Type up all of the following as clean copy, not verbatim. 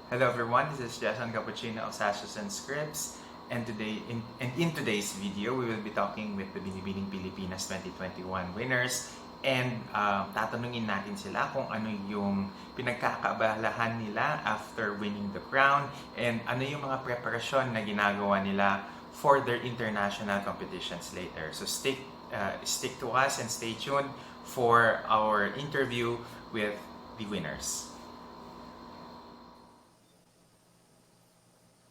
Hello everyone, this is Jason Cappuccino of Sashes&Scripts, and in today's video we will be talking with the Binibining Pilipinas 2021 winners, and tatanungin natin sila kung ano yung pinagkakaabalahan nila after winning the crown, and ano yung mga preparasyon na ginagawa nila for their international competitions later. So stick to us and stay tuned for our interview with the winners.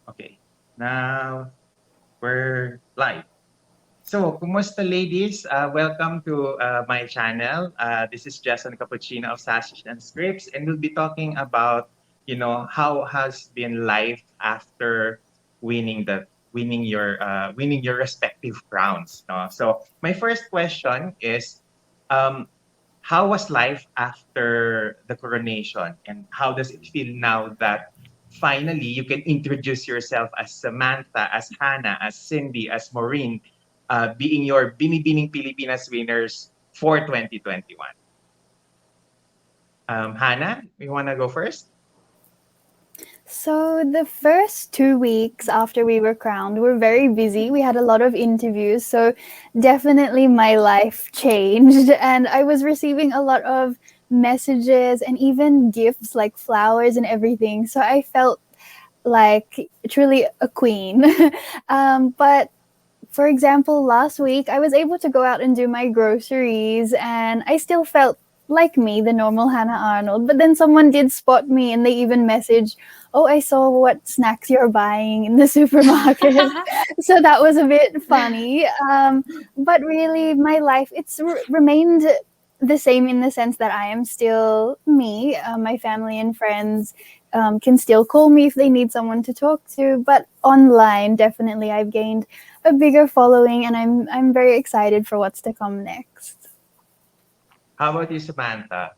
Okay, now we're live. So, kumusta ladies? Welcome to my channel. This is Jason Cappuccino of Sashes&Scripts, and we'll be talking about, how has been life after winning your respective crowns. No? So, my first question is, um, how was life after the coronation, and how does it feel now that finally you can introduce yourself as Samantha, as Hannah, as Cindy, as Maureen, being your Binibining Pilipinas winners for 2021? Hannah, you want to go first? So the first 2 weeks after we were crowned, were very busy. We had a lot of interviews, so definitely my life changed, and I was receiving a lot of messages and even gifts like flowers and everything. So I felt like truly a queen. But for example, last week I was able to go out and do my groceries, and I still felt like me, the normal Hannah Arnold. But then someone did spot me, and they even messaged, "Oh, I saw what snacks you're buying in the supermarket." So that was a bit funny. But really, my life remained the same in the sense that I am still me. My family and friends can still call me if they need someone to talk to. But online, definitely, I've gained a bigger following, and I'm very excited for what's to come next. How about you, Samantha?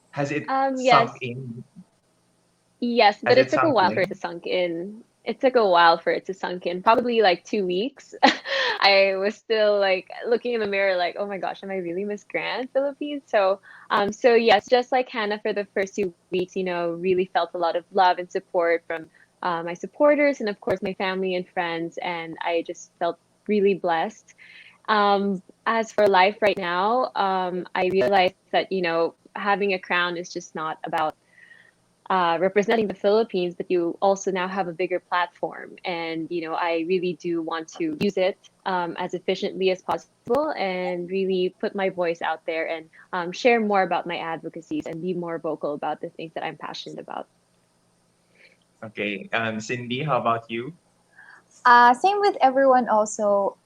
Has it Yes, sunk in? yes, Has but it it took a sunk while for it to in? sunk in. It took a while for it to sunk in, probably like 2 weeks. I was still like looking in the mirror, like, oh my gosh, am I really Miss Grand Philippines? So yes, just like Hannah, for the first 2 weeks, really felt a lot of love and support from my supporters and of course my family and friends, and I just felt really blessed. As for life right now, I realized that having a crown is just not about representing the Philippines, but you also now have a bigger platform. And, I really do want to use it as efficiently as possible and really put my voice out there and share more about my advocacies and be more vocal about the things that I'm passionate about. Okay, Cindy, how about you? Same with everyone also.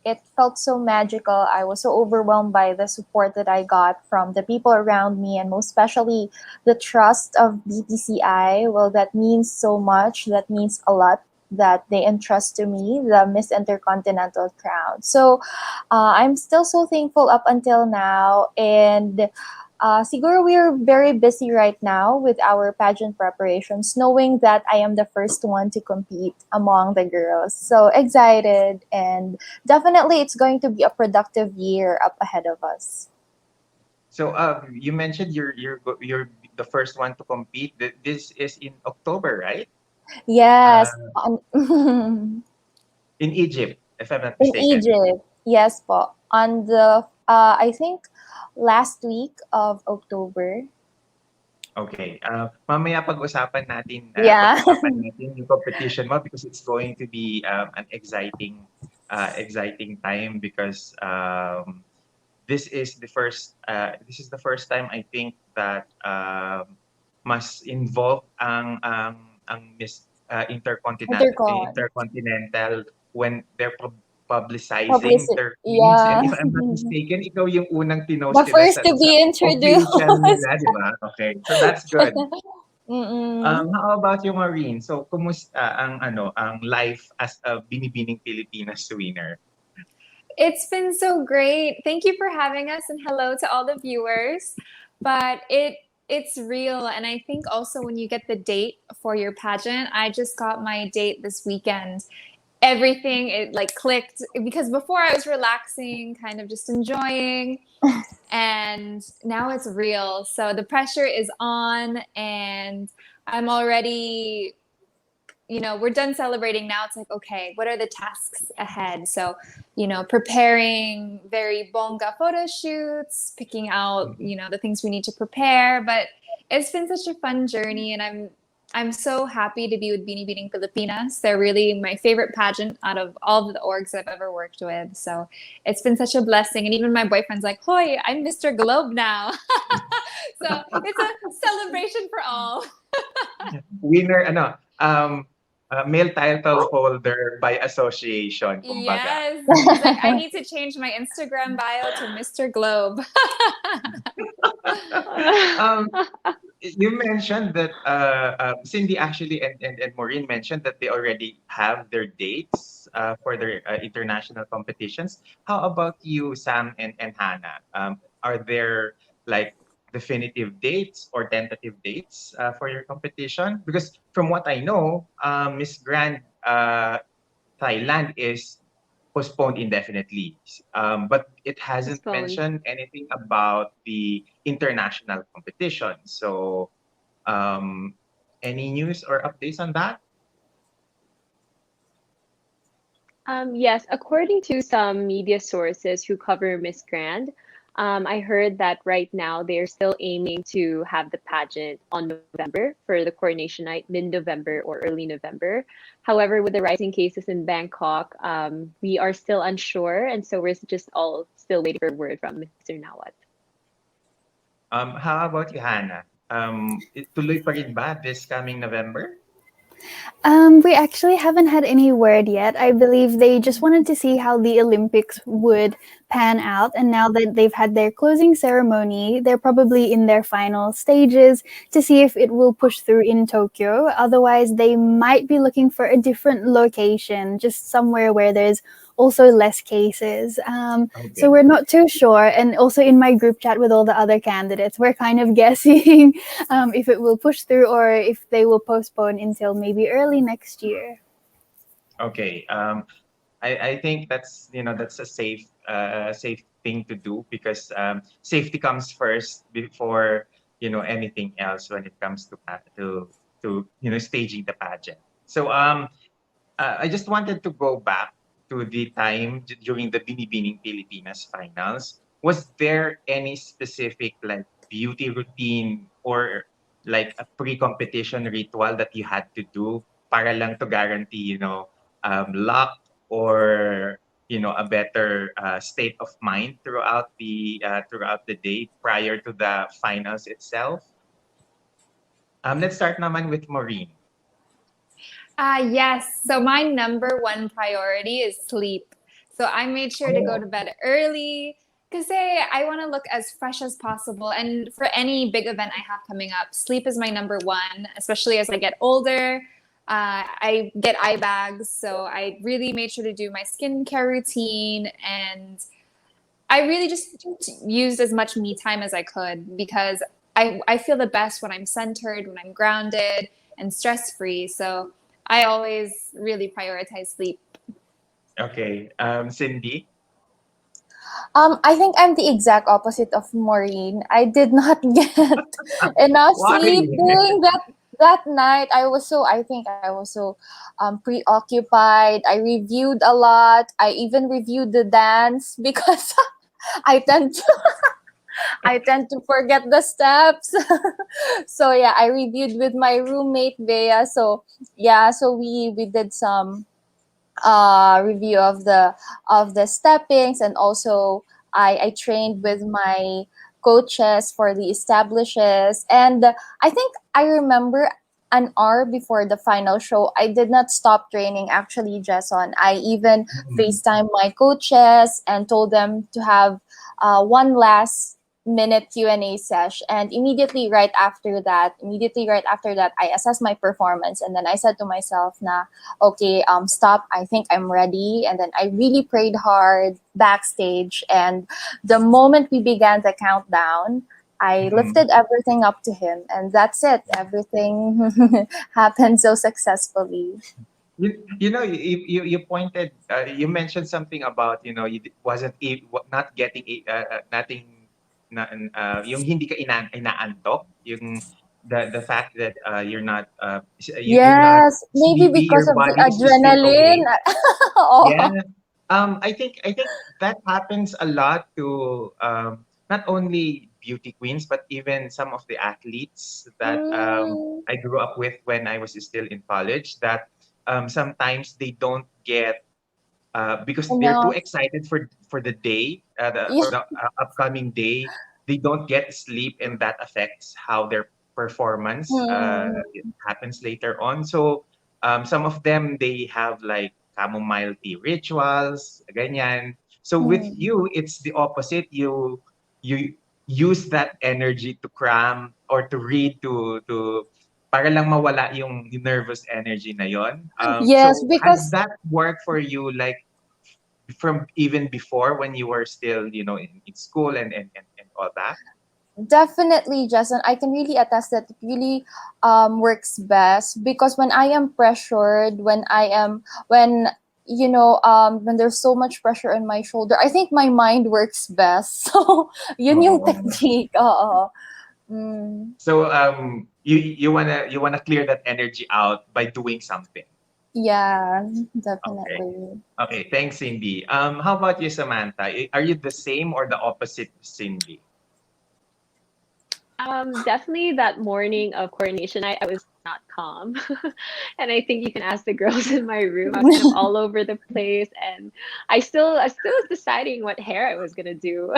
It felt so magical. I was so overwhelmed by the support that I got from the people around me, and most especially the trust of BPCI. Well, that means so much. That means a lot that they entrust to me the Miss Intercontinental crown. So I'm still so thankful up until now. And siguro we're very busy right now with our pageant preparations, knowing that I am the first one to compete among the girls. So excited, and definitely it's going to be a productive year up ahead of us. So, you mentioned you're the first one to compete. This is in October, right? Yes, Uh, in in Egypt, if I'm not mistaken. Egypt. Yes po. On the, I think, last week of October. Okay. Mamaya Yeah. pag-usapan natin yung competition mo, because it's going to be an exciting time, because this is the first time I think that mas involved ang Miss Intercon. Intercontinental when they're publicizing Publicity. their queens. And Yeah. if I'm not mistaken, ikaw yung unang pinost The nila first sa to be introduced. official nila, di ba? Okay. So that's good. Mm-mm. How about you, Maureen? So, kumusta ang life as a Binibining Pilipinas winner? It's been so great. Thank you for having us, and hello to all the viewers. But it's real, and I think also when you get the date for your pageant, I just got my date this weekend. Everything it like clicked, because before I was relaxing, kind of just enjoying. and now it's real. So the pressure is on, and I'm already, we're done celebrating now. It's like, okay, what are the tasks ahead? So, preparing very bonga photo shoots, picking out, the things we need to prepare. But it's been such a fun journey, and I'm so happy to be with Binibining Pilipinas. They're really my favorite pageant out of all of the orgs I've ever worked with. So it's been such a blessing. And even my boyfriend's like, "Hoy, I'm Mr. Globe now." So it's a celebration for all. Winner, male title holder by association, kumbaga. Yes. He's like, I need to change my Instagram bio to Mr. Globe. um, you mentioned that Cindy actually and Maureen mentioned that they already have their dates for their international competitions. How about you, Sam and Hannah? Are there like definitive dates or tentative dates for your competition? Because from what I know, Miss Grand Thailand is postponed indefinitely. But it hasn't Postponed. mentioned anything about the international competition. So, um, any news or updates on that? Yes, according to some media sources who cover Miss Grand, I heard that right now they're still aiming to have the pageant on November for the coronation night, mid-November or early November. However, with the rising cases in Bangkok, we are still unsure, and so we're just all still waiting for word from Mr. Nawat. How about you, Hannah? Tuloy pa rin ba this coming November? We actually haven't had any word yet. I believe they just wanted to see how the Olympics would pan out. And now that they've had their closing ceremony, they're probably in their final stages to see if it will push through in Tokyo. Otherwise, they might be looking for a different location, just somewhere where there's also less cases. So Okay. we're not too sure. And also in my group chat with all the other candidates, we're kind of guessing if it will push through or if they will postpone until maybe early next year. Okay. I think that's a safe thing to do because safety comes first before anything else when it comes to staging the pageant. So I just wanted to go back to the time during the Binibining Pilipinas finals. Was there any specific like beauty routine or like a pre-competition ritual that you had to do para lang to guarantee, luck or a better state of mind throughout the day prior to the finals itself? Let's start naman with Maureen. Yes. So my number one priority is sleep. So I made sure to go to bed early because I want to look as fresh as possible. And for any big event I have coming up, sleep is my number one, especially as I get older. I get eye bags. So I really made sure to do my skincare routine, and I really just used as much me time as I could because I feel the best when I'm centered, when I'm grounded and stress free. So I always really prioritize sleep. Okay. Cindy? I think I'm the exact opposite of Maureen. I did not get enough Why? sleep during that night. I think I was so preoccupied. I reviewed a lot. I even reviewed the dance because I tend to I tend to forget the steps. So yeah, I reviewed with my roommate Bea. So yeah, so we did some review of the steppings, and also I trained with my coaches for the establishes. And I think I remember an hour before the final show, I did not stop training actually, Jason. I even Mhm. FaceTime my coaches and told them to have one last minute Q&A sesh. And immediately right after that, I assessed my performance, and then I said to myself na, okay, stop, I think I'm ready. And then I really prayed hard backstage, and the moment we began the countdown, I Mhm. lifted everything up to him, and that's it. Everything happened so successfully. You pointed you mentioned something about wasn't not getting nothing yung hindi ka inaantok, yung the fact that you're not you're not Yes, maybe sleepy, because your of the body is still adrenaline. awake. Oh. Yeah. I think that happens a lot to not only beauty queens but even some of the athletes that Mm, I grew up with when I was still in college. That sometimes they don't get because they're too enough. excited for the day, Yeah. for the upcoming day. They don't get sleep, and that affects how their performance Mm, happens later on. So some of them they have like chamomile tea rituals, ganyan. So with mm. you, it's the opposite. You use that energy to cram or to read to para lang mawala yung nervous energy na yon. Yes, So has because that worked for you like from even before when you were still, in school and all that? definitely, Jason, I can really attest that it really works best because when I am pressured, when there's so much pressure on my shoulder, I think my mind works best. So, yun yung Oh. technique. Oo. Mm, So you wanna clear that energy out by doing something. yeah, Okay. definitely. Okay, thanks, Cindy. How about you, Samantha? Are you the same or the opposite of Cindy? Definitely that morning of coordination, I was not calm. And I think you can ask the girls in my room. I was kind of all over the place, and I still was deciding what hair I was gonna do.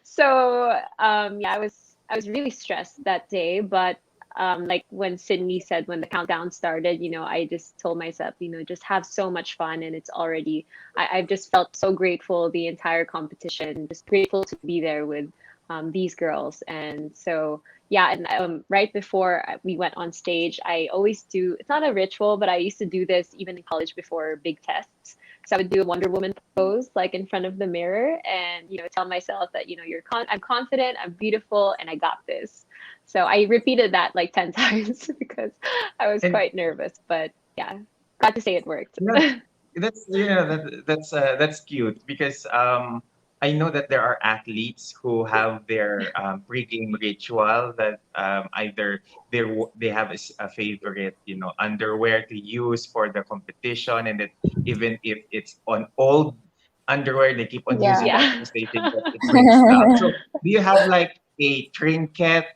So yeah, I was really stressed that day, but like when Sydney said when the countdown started, I just told myself, just have so much fun, and it's already I've just felt so grateful the entire competition, just grateful to be there with these girls. And so, yeah, and right before we went on stage, I always do, it's not a ritual, but I used to do this even in college before big tests. So I would do a Wonder Woman pose like in front of the mirror and, tell myself that, I'm confident, I'm beautiful, and I got this. So I repeated that like 10 times because I was And quite nervous, but yeah, glad to say it worked. yeah, that's cute because I know that there are athletes who have their pre-game ritual that either they have a favorite underwear to use for the competition, and that even if it's on old underwear they keep on using Yeah. that Yeah. because they think that it brings luck. So do you have like a trinket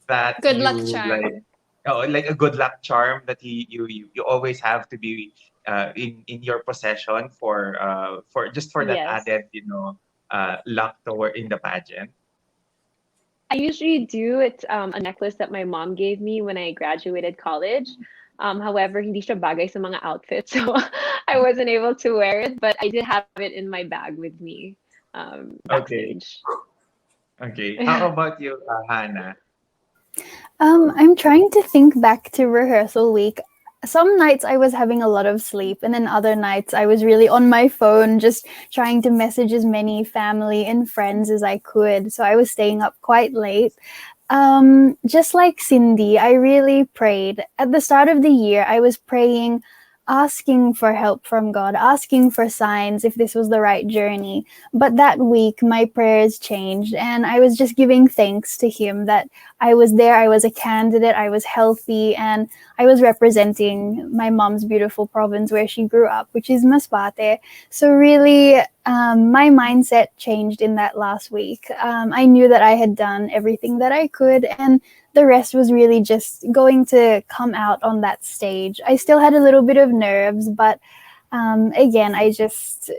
that Good luck you like, charm. oh, like a good luck charm that you always have to be in your possession for just for that Yes. added luck toward in the pageant? I usually do. It's a necklace that my mom gave me when I graduated college. However, hindi siya bagay sa mga outfits, so I wasn't able to wear it, but I did have it in my bag with me Okay, backstage. okay. How about you, Hannah? I'm trying to think back to rehearsal week. Some nights I was having a lot of sleep, and then other nights I was really on my phone, just trying to message as many family and friends as I could. So I was staying up quite late. Just like Cindy, I really prayed. At the start of the year, I was praying, asking for help from God, asking for signs if this was the right journey. But that week, my prayers changed, and I was just giving thanks to Him that I was there, I was a candidate, I was healthy, and I was representing my mom's beautiful province where she grew up, which is Masbate. So, really, my mindset changed in that last week. I knew that I had done everything that I could, and the rest was really just going to come out on that stage. I still had a little bit of nerves, but again, I just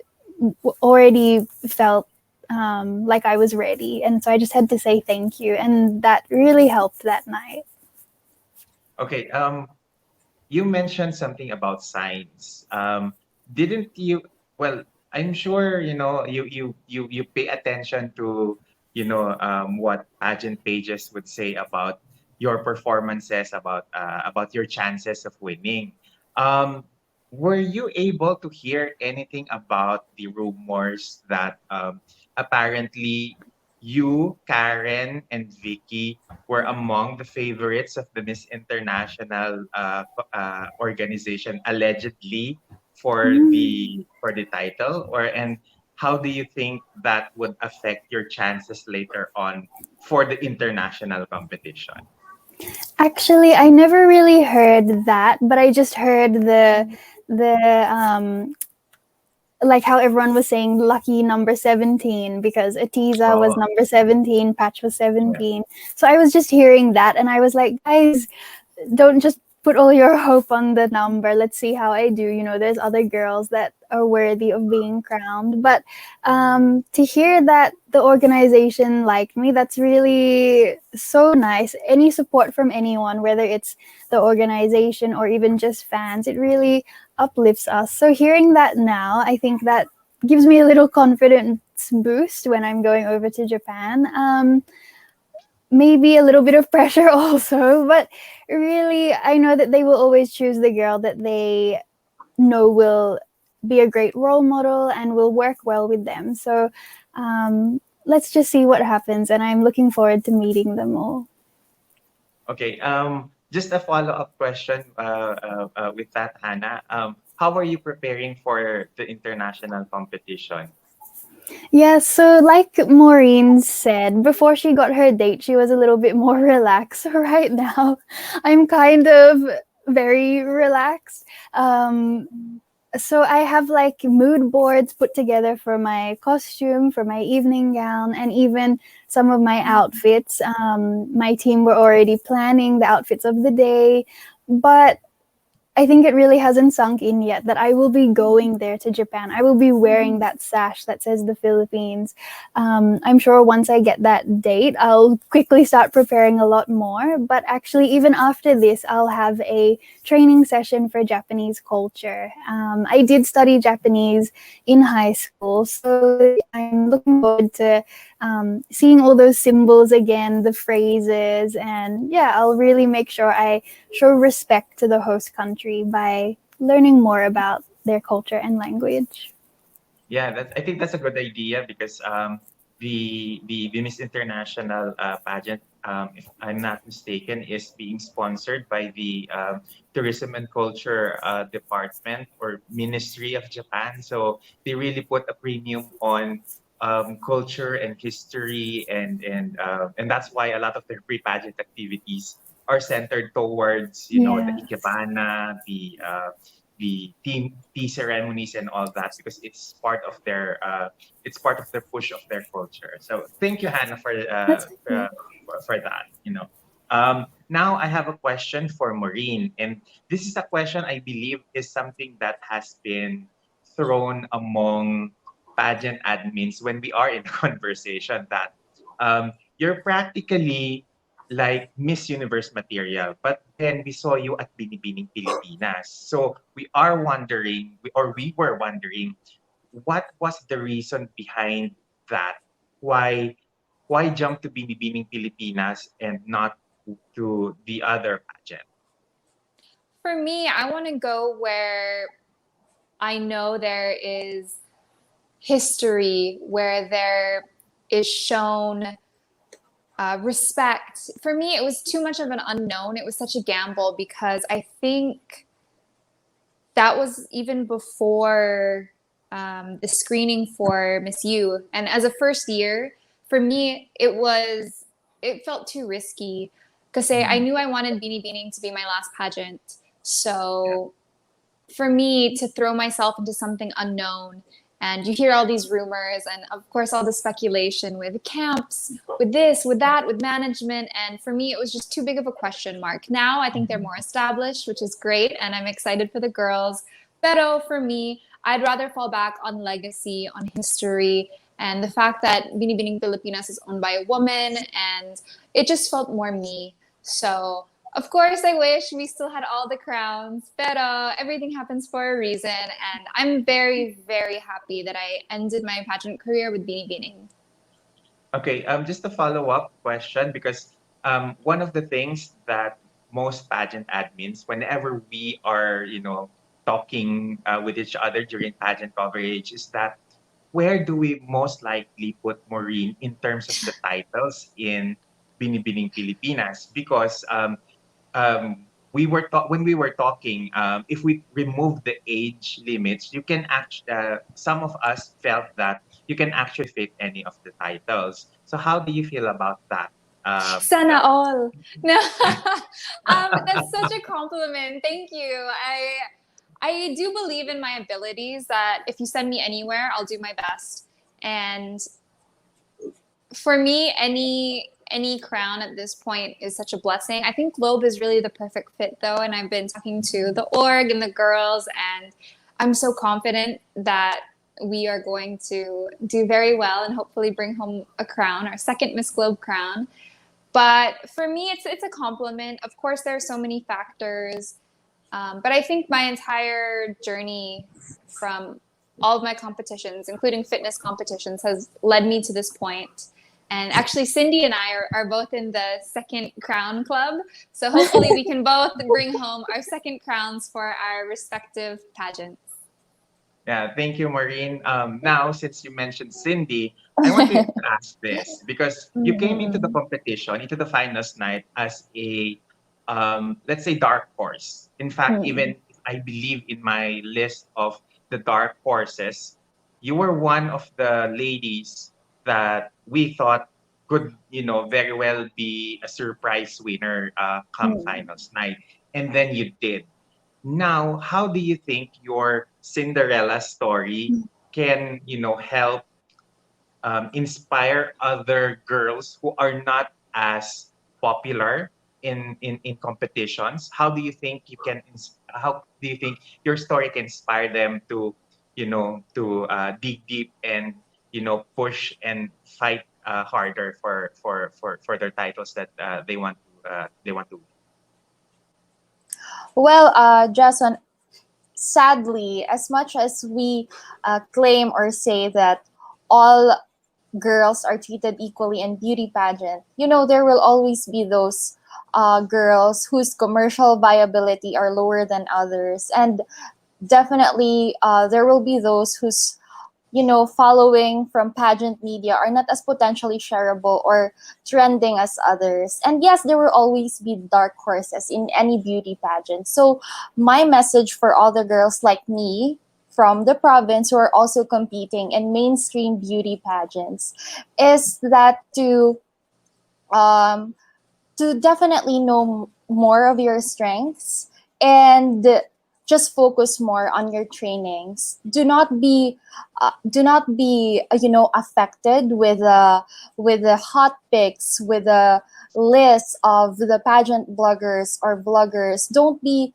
already felt like I was ready. And so I just had to say thank you. And that really helped that night. Okay, you mentioned something about signs. Didn't you? Well, I'm sure you pay attention to what pageant pages would say about your performances, about your chances of winning. Um, were you able to hear anything about the rumors that apparently you, Karen, and Vicky were among the favorites of the Miss International organization allegedly for Mm. the title, or and how do you think that would affect your chances later on for the international competition? Actually, I never really heard that, but I just heard the like how everyone was saying lucky number 17 because Atiza was Oh, number 17, Patch was yeah. 17. So I was just hearing that and I was like, guys, don't just put all your hope on the number. Let's see how I do. There's other girls that are worthy of being crowned. But to hear that the organization liked me, that's really so nice. Any support from anyone, whether it's the organization or even just fans, it really uplifts us. So hearing that now, I think that gives me a little confidence boost when I'm going over to Japan. Maybe a little bit of pressure also, but really, I know that they will always choose the girl that they know will be a great role model and will work well with them. So let's just see what happens, and I'm looking forward to meeting them all. Okay. Just a follow-up question with that, Hannah. How are you preparing for the international competition? Yeah, so like Maureen said, before she got her date, she was a little bit more relaxed. So right now, I'm kind of very relaxed. So I have like mood boards put together for my costume, for my evening gown, and even some of my outfits. My team were already planning the outfits of the day, but I think it really hasn't sunk in yet that I will be going there to Japan. I will be wearing that sash that says the Philippines. I'm sure once I get that date, I'll quickly start preparing a lot more. But actually, even after this, I'll have a training session for Japanese culture. I did study Japanese in high school, so I'm looking forward to seeing all those symbols again, the phrases, and yeah, I'll really make sure I show respect to the host country by learning more about their culture and language. Yeah, I think that's a good idea because the Miss International pageant, if I'm not mistaken, is being sponsored by the Tourism and Culture Department or Ministry of Japan. So they really put a premium on culture and history, and that's why a lot of their pre-pageant activities are centered towards the Yeah, ikebana, the tea ceremonies and all that because it's part of the push of their culture. So thank you, Hannah, that's okay. for that. Now I have a question for Maureen, and this is a question I believe is something that has been thrown among pageant admins when we are in a conversation that you're practically like Miss Universe material, but then we saw you at Binibining Pilipinas. So we were wondering, what was the reason behind that? Why why jump to Binibining Pilipinas and not to the other pageant? For me, I want to go where I know there is history, where there is shown respect. For me, it was too much of an unknown. It was such a gamble because I think that was even before the screening for Miss U. And as a first year, for me, it felt too risky because I Mhm. knew I wanted Beanie Beaning to be my last pageant. Yeah. So for me to throw myself into something unknown, and you hear all these rumors and of course all the speculation with camps, with this, with that, with management, and for me it was just too big of a question mark. Now I think they're more established, which is great, and I'm excited for the girls. Pero for me, I'd rather fall back on legacy, on history, and the fact that Binibining Pilipinas is owned by a woman, and it just felt more me. So of course, I wish we still had all the crowns, but everything happens for a reason. And I'm very, very happy that I ended my pageant career with Beanie Beaning. Okay, just a follow-up question because one of the things that most pageant admins, whenever we are, talking with each other during pageant coverage, is that where do we most likely put Maureen in terms of the titles in Binibining Pilipinas? Because when we were talking, if we remove the age limits, you can actually some of us felt that you can actually fit any of the titles. So how do you feel about that? Sana Yeah. all. No. That's such a compliment. Thank you. I do believe in my abilities that if you send me anywhere, I'll do my best. And for me, any crown at this point is such a blessing. I think Globe is really the perfect fit though, and I've been talking to the org and the girls, and I'm so confident that we are going to do very well and hopefully bring home a crown, our second Miss Globe crown. But for me, it's a compliment. Of course, there are so many factors, but I think my entire journey from all of my competitions, including fitness competitions, has led me to this point. And actually, Cindy and I are both in the second crown club. So hopefully, we can both bring home our second crowns for our respective pageants. Yeah, thank you, Maureen. Now, since you mentioned Cindy, I want to ask this because you came into the Mm-mm. competition, into the finals night as a, let's say, dark horse. In fact, Mm-mm. even if I believe in my list of the dark horses, you were one of the ladies that we thought could, very well be a surprise winner come Mm-mm. finals night. And then you did. Now, how do you think your Cinderella story can, help inspire other girls who are not as popular in competitions? How do you think how do you think your story can inspire them to, dig deep and, push and fight harder for their titles that they want to win? Well, Jason, sadly, as much as we claim or say that all girls are treated equally in beauty pageant, there will always be those girls whose commercial viability are lower than others, and definitely there will be those whose following from pageant media are not as potentially shareable or trending as others. And yes, there will always be dark horses in any beauty pageant. So my message for all the girls like me from the province who are also competing in mainstream beauty pageants is that um, to definitely know more of your strengths and just focus more on your trainings. Do not be affected with the hot picks, with the list of the pageant bloggers or vloggers. Don't be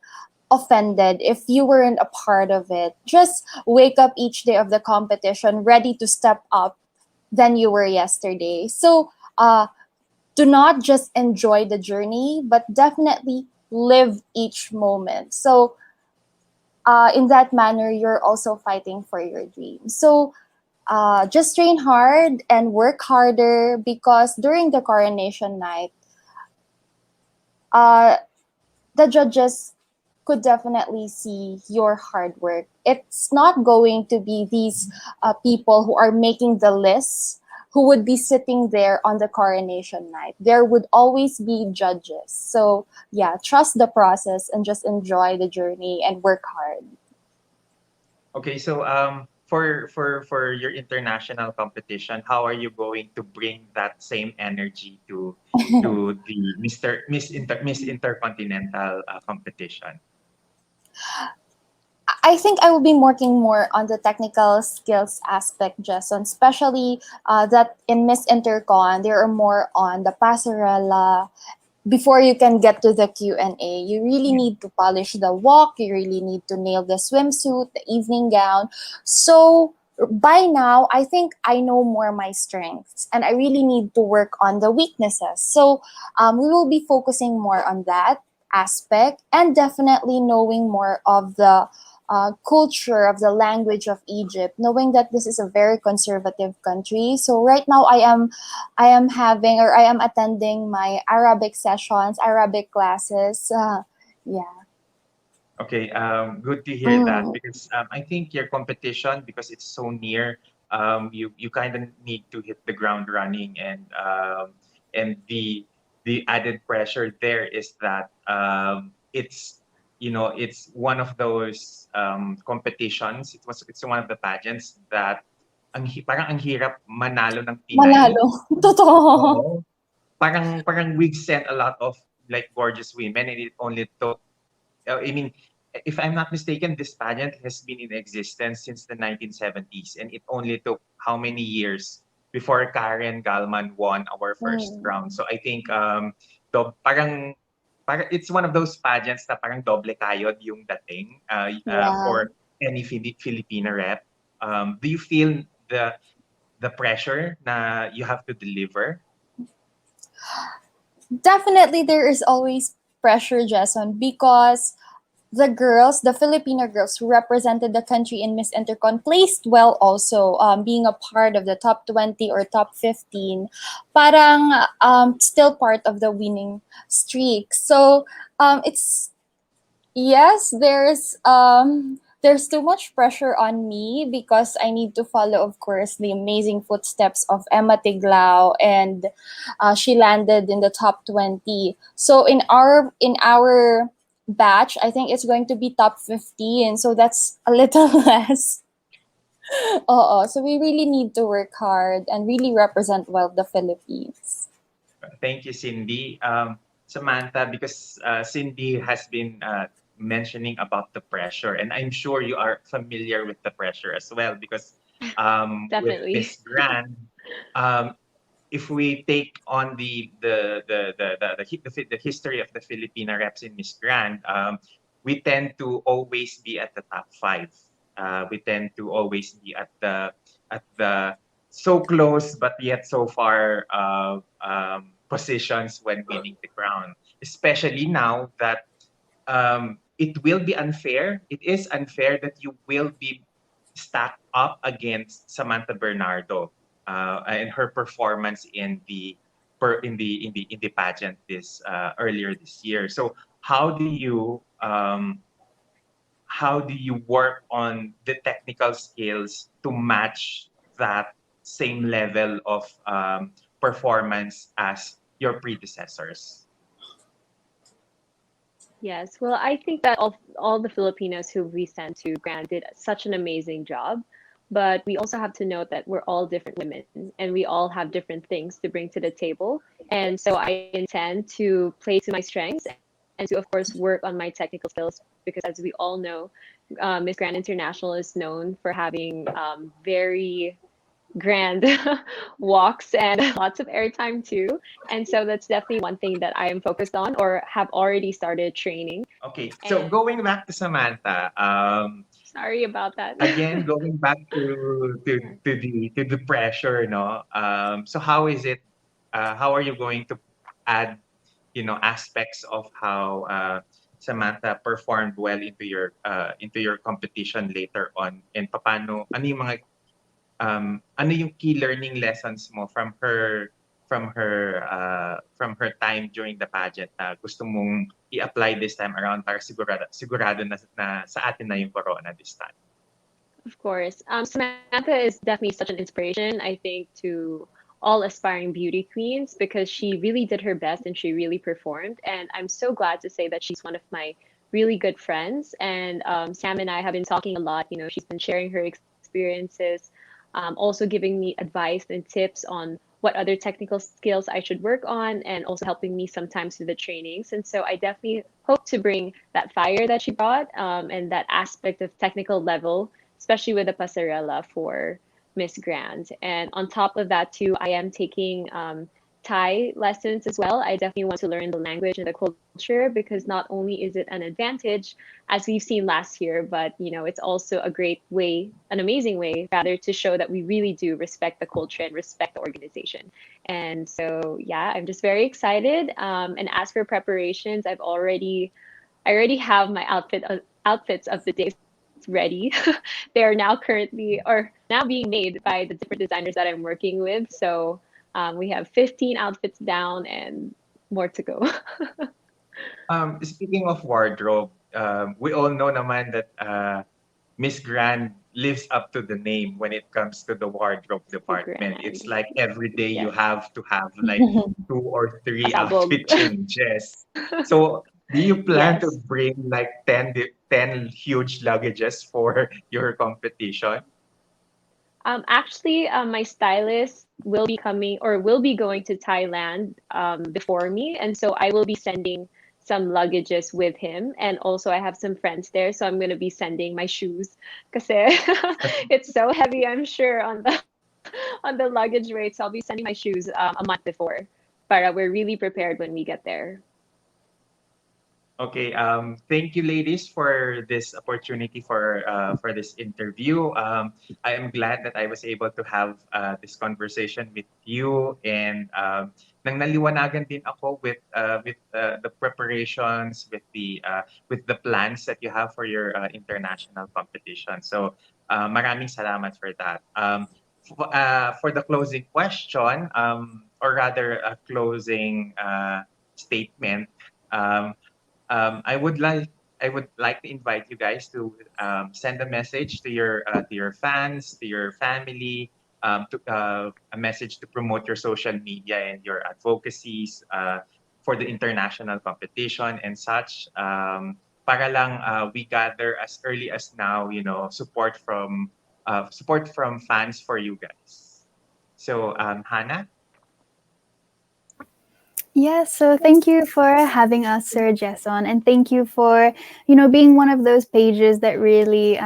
offended if you weren't a part of it. Just wake up each day of the competition ready to step up than you were yesterday. So do not just enjoy the journey, but definitely live each moment. So, in that manner, you're also fighting for your dreams. So, just train hard and work harder because during the coronation night, uh, the judges could definitely see your hard work. It's not going to be these people who are making the list who would be sitting there on the coronation night. There would always be judges. So, yeah, trust the process and just enjoy the journey and work hard. Okay, so for your international competition, how are you going to bring that same energy to the Miss Intercontinental competition? I think I will be working more on the technical skills aspect, Jason, especially that in Miss Intercon, there are more on the passerella. Before you can get to the Q&A, you really need to polish the walk, you really need to nail the swimsuit, the evening gown. So by now, I think I know more my strengths and I really need to work on the weaknesses. So we will be focusing more on that aspect and definitely knowing more of the culture of the language of Egypt, knowing that this is a very conservative country. So right now I am attending my Arabic sessions, Arabic classes. Yeah. Okay, good to hear that Mm. because I think your competition, because it's so near, you kind of need to hit the ground running, and the added pressure there is that it's it's one of those competitions. It's one of the pageants that parang ang hirap manalo ng Pinay. Manalo. Totoo. Oo. Parang we've sent a lot of like gorgeous women, and it only took, I mean, if I'm not mistaken, this pageant has been in existence since the 1970s, and it only took how many years before Karen Galman won our first Mm. round. So I think parang it's one of those pageants na parang doble kayod yung dating Yeah. for any Filipina rep. Do you feel the pressure na you have to deliver? Definitely there is always pressure, Jason, because the Filipino girls who represented the country in Miss Intercon placed well also, being a part of the top 20 or top 15, parang still part of the winning streak. So it's, yes, there's too much pressure on me because I need to follow, of course, the amazing footsteps of Emma Tiglao, and she landed in the top 20. So in our batch, I think it's going to be top 15. So that's a little less. So we really need to work hard and really represent well the Philippines. Thank you, Cindy. Samantha, because Cindy has been mentioning about the pressure, and I'm sure you are familiar with the pressure as well, because with Definitely. Miss Grand, um, if we take on the history of the Filipina reps in Miss Grand, we tend to always be at the top five. We tend to always be at the so close but yet so far positions when winning the crown. Especially now that it will be unfair. It is unfair that you will be stacked up against Samantha Bernardo and her performance in the pageant this earlier this year. So how do you work on the technical skills to match that same level of performance as your predecessors? Yes. Well, I think that all the Filipinos who we sent to Grand did such an amazing job. But we also have to note that we're all different women and we all have different things to bring to the table. And so I intend to play to my strengths and to, of course, work on my technical skills because, as we all know, Miss Grand International is known for having very grand walks and lots of airtime too. And so that's definitely one thing that I am focused on or have already started training. Okay, so And going back to Samantha, sorry about that. again going back to the pressure, no. So how is it? How are you going to add, aspects of how Samantha performed well into your competition later on, and paano ano yung key learning lessons mo from her time during the pageant na gusto mong i-apply this time around para sigurado na sa atin na yung corona this time? Of course. Samantha is definitely such an inspiration, I think, to all aspiring beauty queens because she really did her best and she really performed. And I'm so glad to say that she's one of my really good friends. And Sam and I have been talking a lot. She's been sharing her experiences, also giving me advice and tips on what other technical skills I should work on, and also helping me sometimes with the trainings. And so I definitely hope to bring that fire that she brought and that aspect of technical level, especially with the passerella for Miss Grand. And on top of that, too, I am taking Thai lessons as well. I definitely want to learn the language and the culture because not only is it an advantage, as we've seen last year, but it's also a great way, an amazing way, rather, to show that we really do respect the culture and respect the organization. And so, yeah, I'm just very excited. And as for preparations, I already have my outfits of the day ready. They are now currently or now being made by the different designers that I'm working with. So we have 15 outfits down and more to go. Speaking of wardrobe, we all know naman that Miss Grand lives up to the name when it comes to the wardrobe department. It's Grand. like every day you Yes. have to have like two or three Pasabog. outfit changes. So Do you plan to Yes. bring like 10 huge luggages for your competition? Actually, my stylist will be coming or will be going to Thailand before me, and so I will be sending some luggages with him. And also, I have some friends there, so I'm going to be sending my shoes because it's so heavy, I'm sure, on the on the luggage rate. So I'll be sending my shoes a month before, but we're really prepared when we get there. Okay, thank you, ladies, for this opportunity for this interview. I am glad that I was able to have this conversation with you, and nang naliwanagan din ako with the preparations, with the plans that you have for your international competition. So, maraming salamat for that. For the closing question, or rather a closing statement. Um, I would like to invite you guys to send a message to your fans, to your family, a message to promote your social media and your advocacies for the international competition and such. Para lang we gather as early as now, you know, support from fans for you guys. So, Hannah. Yeah, so thank you for having us, Sir Jason, and thank you for, being one of those pages that really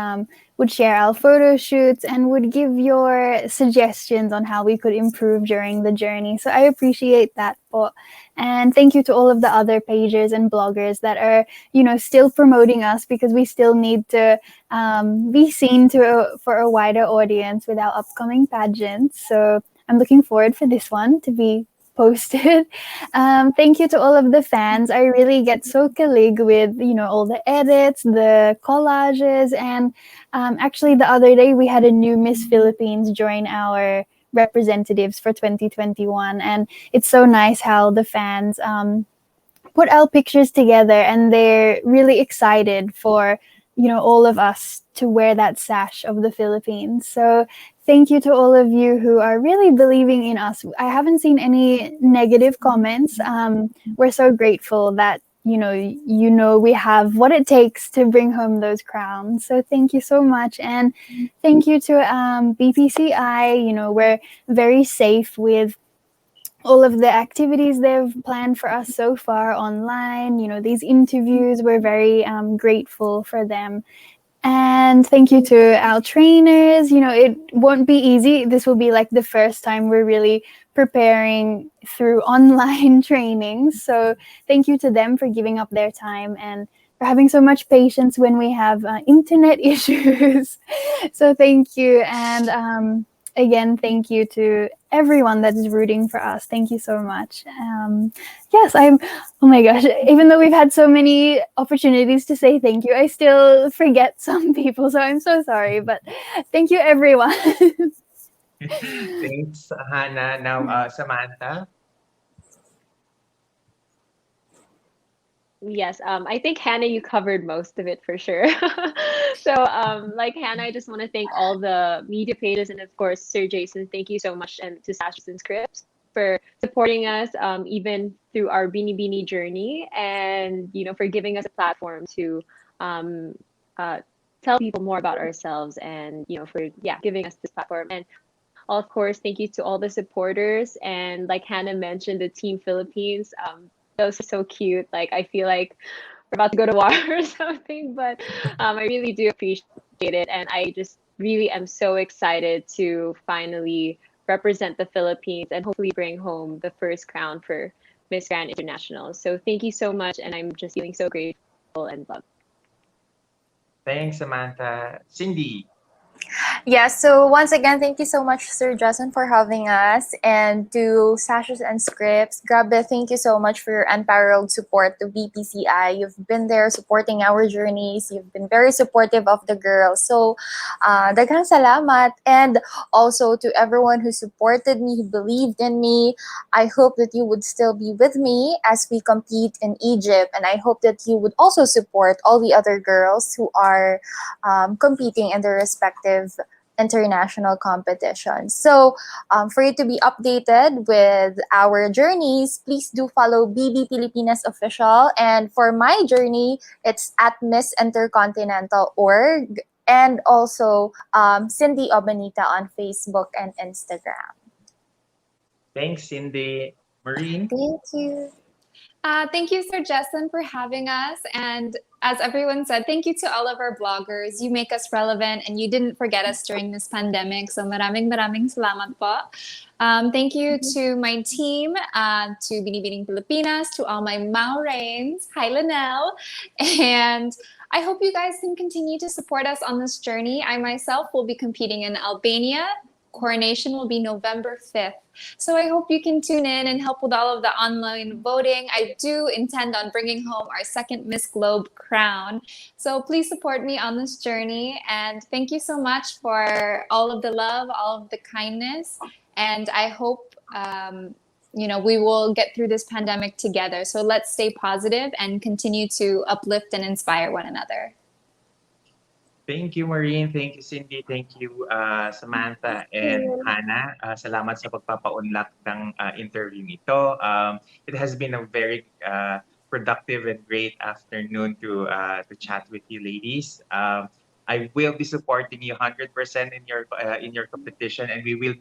would share our photo shoots and would give your suggestions on how we could improve during the journey. So I appreciate that, po. And thank you to all of the other pages and bloggers that are, still promoting us because we still need to be seen for a wider audience with our upcoming pageants. So I'm looking forward for this one to be posted. Thank you to all of the fans. I really get so kilig with all the edits, the collages, and actually the other day we had a new Miss Philippines join our representatives for 2021, and it's so nice how the fans put our pictures together and they're really excited for all of us to wear that sash of the Philippines. So thank you to all of you who are really believing in us. I haven't seen any negative comments. We're so grateful that we have what it takes to bring home those crowns. So thank you so much, and thank you to BPCI. We're very safe with all of the activities they've planned for us so far online. These interviews, we're very grateful for them. And thank you to our trainers. It won't be easy. This will be like the first time we're really preparing through online trainings. So thank you to them for giving up their time and for having so much patience when we have internet issues. So thank you. And again, thank you to everyone that is rooting for us. Thank you so much. Yes, oh my gosh, even though we've had so many opportunities to say thank you, I still forget some people. So I'm so sorry, but thank you, everyone. Thanks, Hannah. Now, Samantha. Yes, I think Hannah, you covered most of it for sure. So, like Hannah, I just want to thank all the media pages and of course Sir Jason. Thank you so much, and to Sashes&Scripts for supporting us, even through our Bini journey, and for giving us a platform to um, uh, tell people more about ourselves, and for giving us this platform. And of course, thank you to all the supporters. And like Hannah mentioned, the Team Philippines. Those are so cute. Like I feel like we're about to go to war or something, but I really do appreciate it. And I just really am so excited to finally represent the Philippines and hopefully bring home the first crown for Miss Grand International. So thank you so much. And I'm just feeling so grateful and loved. Thanks, Samantha. Cindy. Yes, so once again, thank you so much, Sir Jason, for having us. And to Sashes and Scripts, grabe, thank you so much for your unparalleled support to BPCI. You've been there supporting our journeys. You've been very supportive of the girls. So, daghang salamat. And also to everyone who supported me, who believed in me. I hope that you would still be with me as we compete in Egypt. And I hope that you would also support all the other girls who are competing in their respective international competitions. So, for you to be updated with our journeys, please do follow BB Pilipinas Official. And for my journey, it's at missintercontinental.org and also Cindy Obanita on Facebook and Instagram. Thanks, Cindy. Marine? Thank you. Thank you, Sir Jessen, for having us. And as everyone said, thank you to all of our bloggers. You make us relevant and you didn't forget us during this pandemic. So maraming salamat po. Thank you to my team, to Binibining Pilipinas, to all my Maureen's. Hi, Linnell. And I hope you guys can continue to support us on this journey. I myself will be competing in Albania. Coronation will be November 5th. So I hope you can tune in and help with all of the online voting. I do intend on bringing home our second Miss Globe crown. So please support me on this journey. And thank you so much for all of the love, all of the kindness. And I hope, we will get through this pandemic together. So let's stay positive and continue to uplift and inspire one another. Thank you, Maureen. Thank you, Cindy. Thank you, Samantha and Hannah. Salamat sa pagpapaunlak ng interview nito. It has been a very productive and great afternoon to chat with you, ladies. I will be supporting you 100% in your competition, and we will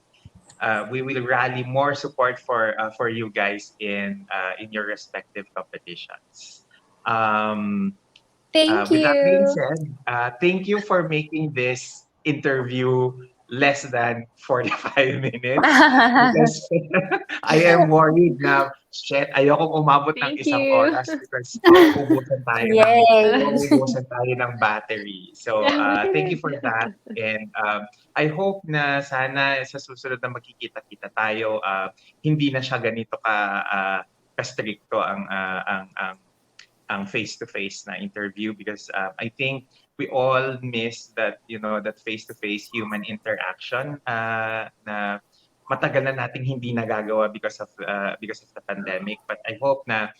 rally more support for you guys in your respective competitions. Thank With that being you. said, thank you for making this interview less than 45 minutes because I am worried na, shit, ayokong umabot ng Thank isang you. oras because mauubusan Yay! tayo ng battery. So, thank you for that. And I hope na sana sa susunod na magkikita-kita tayo, hindi na siya ganito ka-stricto ang face-to-face na interview because I think we all miss that that face-to-face human interaction na matagal na nating hindi nagagawa because of the pandemic. But I hope na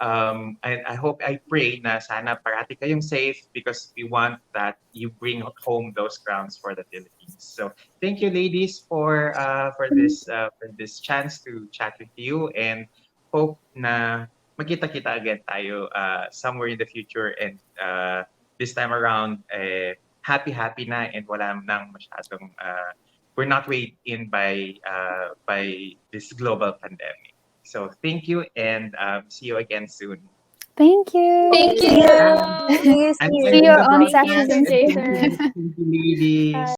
I pray na sana parati kayong safe because we want that you bring home those crowns for the Philippines. So thank you, ladies, for this chance to chat with you, and hope na magkita-kita again tayo somewhere in the future, and this time around happy na and wala nang masyadong we're not weighed in by this global pandemic. So thank you, and see you again soon. Thank you. Thank you. See you. I'm See you ending the on broadcast. Sashes and Thank you, Scripts. ladies.